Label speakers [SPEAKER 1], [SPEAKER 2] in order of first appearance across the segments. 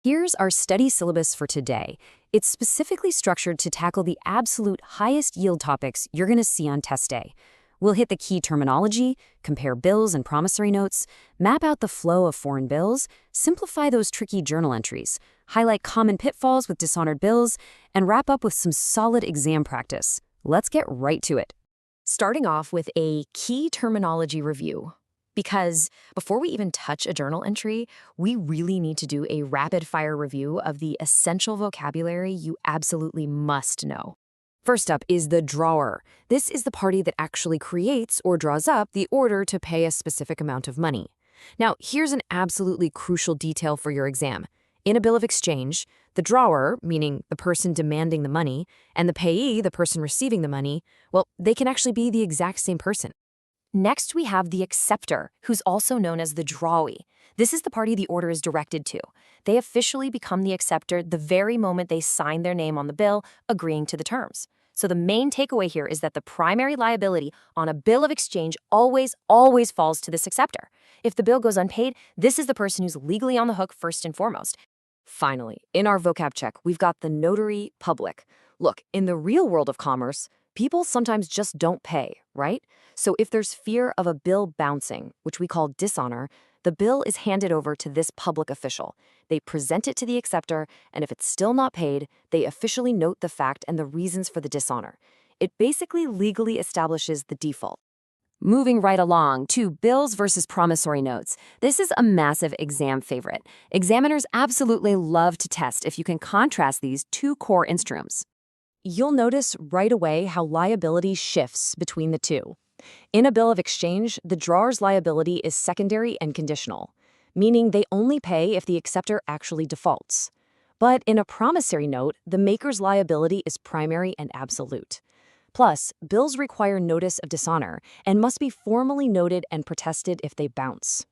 [SPEAKER 1] Here's our study syllabus for today. It's specifically structured to tackle the absolute highest yield topics you're going to see on test day. We'll hit the key terminology, compare bills and promissory notes, map out the flow of foreign bills, simplify those tricky journal entries, highlight common pitfalls with dishonored bills, and wrap up with some solid exam practice. Let's get right to it. Starting off with a key terminology review. Because before we even touch a journal entry, we really need to do a rapid-fire review of the essential vocabulary you absolutely must know. First up is the drawer. This is the party that actually creates or draws up the order to pay a specific amount of money. Now, here's an absolutely crucial detail for your exam. In a bill of exchange, the drawer, meaning the person demanding the money, and the payee, the person receiving the money, well, they can actually be the exact same person. Next, we have the acceptor, who's also known as the drawee. This is the party the order is directed to. They officially become the acceptor the very moment they sign their name on the bill, agreeing to the terms. So the main takeaway here is that the primary liability on a bill of exchange always falls to this acceptor. If the bill goes unpaid, this is the person who's legally on the hook first and foremost. Finally, in our vocab check, we've got the notary public. Look, in the real world of commerce, people sometimes just don't pay, right? So if there's fear of a bill bouncing, which we call dishonor, the bill is handed over to this public official. They present it to the acceptor, and if it's still not paid, they officially note the fact and the reasons for the dishonor. It basically legally establishes the default. Moving right along to bills versus promissory notes. This is a massive exam favorite. Examiners absolutely love to test if you can contrast these two core instruments. You'll notice right away how liability shifts between the two. In a bill of exchange, the drawer's liability is secondary and conditional, meaning they only pay if the acceptor actually defaults. But in a promissory note, the maker's liability is primary and absolute. Plus, bills require notice of dishonor and must be formally noted and protested if they bounce.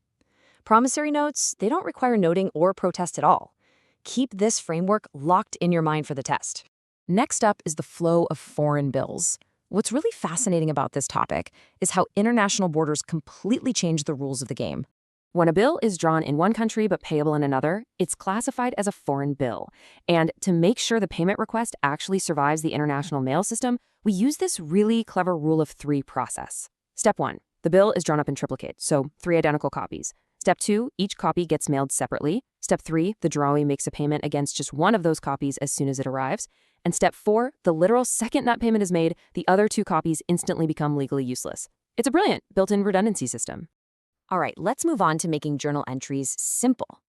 [SPEAKER 1] Promissory notes, they don't require noting or protest at all. Keep this framework locked in your mind for the test. Next up is the flow of foreign bills. What's really fascinating about this topic is how international borders completely change the rules of the game. When a bill is drawn in one country but payable in another, it's classified as a foreign bill. And to make sure the payment request actually survives the international mail system, we use this really clever rule of three process. Step 1, the bill is drawn up in triplicate, so 3 identical copies. Step 2, each copy gets mailed separately. Step 3, the drawee makes a payment against just one of those copies as soon as it arrives. And step 4, the literal second that payment is made, the other 2 copies instantly become legally useless. It's a brilliant built-in redundancy system. All right, let's move on to making journal entries simple.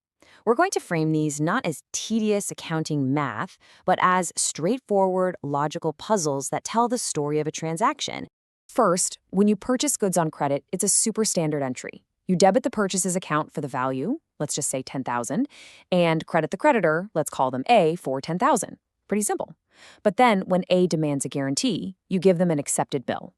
[SPEAKER 1] We're going to frame these not as tedious accounting math, but as straightforward, logical puzzles that tell the story of a transaction. First, when you purchase goods on credit, it's a super standard entry. You debit the purchases account for the value, let's just say $10,000, and credit the creditor, let's call them A, for $10,000. Pretty simple. But then when A demands a guarantee, you give them an accepted bill.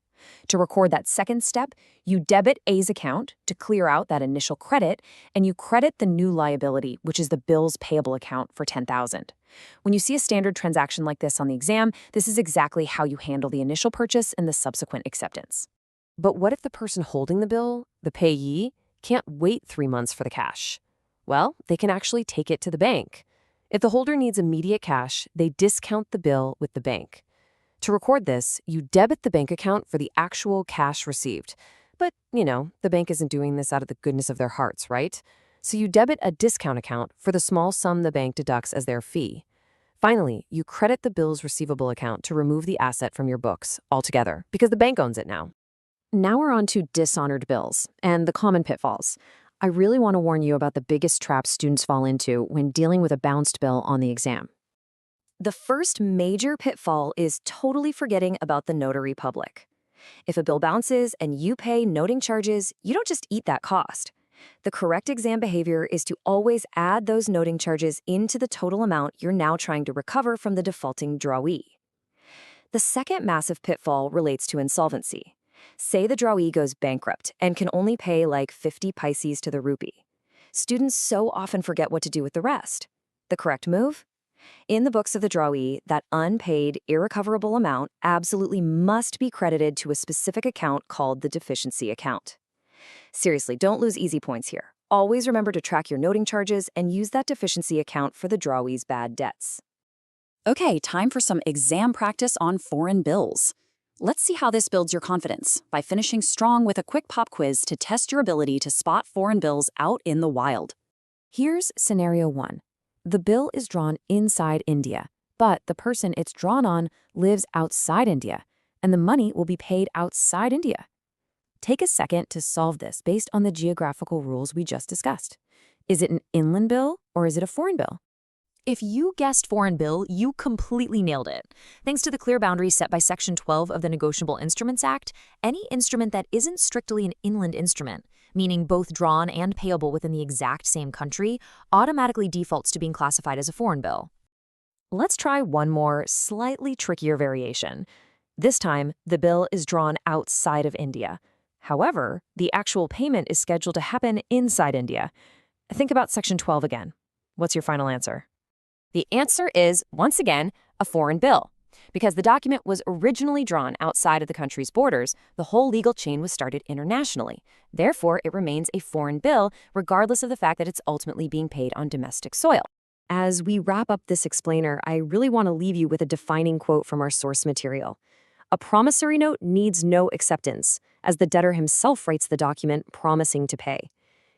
[SPEAKER 1] To record that second step, you debit A's account to clear out that initial credit, and you credit the new liability, which is the bill's payable account for $10,000. When you see a standard transaction like this on the exam, this is exactly how you handle the initial purchase and the subsequent acceptance. But what if the person holding the bill, the payee, can't wait 3 months for the cash? Well, they can actually take it to the bank. If the holder needs immediate cash, they discount the bill with the bank. To record this, you debit the bank account for the actual cash received. But, the bank isn't doing this out of the goodness of their hearts, right? So you debit a discount account for the small sum the bank deducts as their fee. Finally, you credit the bill's receivable account to remove the asset from your books altogether, because the bank owns it now. Now we're on to dishonored bills and the common pitfalls. I really want to warn you about the biggest traps students fall into when dealing with a bounced bill on the exam. The first major pitfall is totally forgetting about the notary public. If a bill bounces and you pay noting charges, you don't just eat that cost. The correct exam behavior is to always add those noting charges into the total amount you're now trying to recover from the defaulting drawee. The second massive pitfall relates to insolvency. Say the drawee goes bankrupt and can only pay like 50 pices to the rupee. Students so often forget what to do with the rest. The correct move? In the books of the drawee, that unpaid, irrecoverable amount absolutely must be credited to a specific account called the deficiency account. Seriously, don't lose easy points here. Always remember to track your noting charges and use that deficiency account for the drawee's bad debts. Okay, time for some exam practice on foreign bills. Let's see how this builds your confidence by finishing strong with a quick pop quiz to test your ability to spot foreign bills out in the wild. Here's scenario 1. The bill is drawn inside India, but the person it's drawn on lives outside India, and the money will be paid outside India. Take a second to solve this based on the geographical rules we just discussed. Is it an inland bill or is it a foreign bill? If you guessed foreign bill, you completely nailed it. Thanks to the clear boundaries set by Section 12 of the Negotiable Instruments Act, any instrument that isn't strictly an inland instrument, meaning both drawn and payable within the exact same country, automatically defaults to being classified as a foreign bill. Let's try one more, slightly trickier variation. This time, the bill is drawn outside of India. However, the actual payment is scheduled to happen inside India. Think about Section 12 again. What's your final answer? The answer is, once again, a foreign bill. Because the document was originally drawn outside of the country's borders, the whole legal chain was started internationally. Therefore, it remains a foreign bill, regardless of the fact that it's ultimately being paid on domestic soil. As we wrap up this explainer, I really want to leave you with a defining quote from our source material. A promissory note needs no acceptance, as the debtor himself writes the document promising to pay.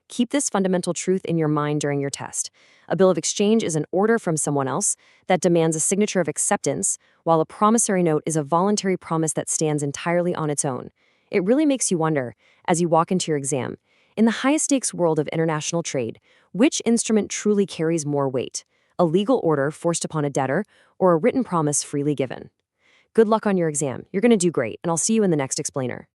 [SPEAKER 1] Keep this fundamental truth in your mind during your test. A bill of exchange is an order from someone else that demands a signature of acceptance, while a promissory note is a voluntary promise that stands entirely on its own. It really makes you wonder, as you walk into your exam, in the high-stakes world of international trade, which instrument truly carries more weight? A legal order forced upon a debtor or a written promise freely given? Good luck on your exam. You're going to do great, and I'll see you in the next explainer.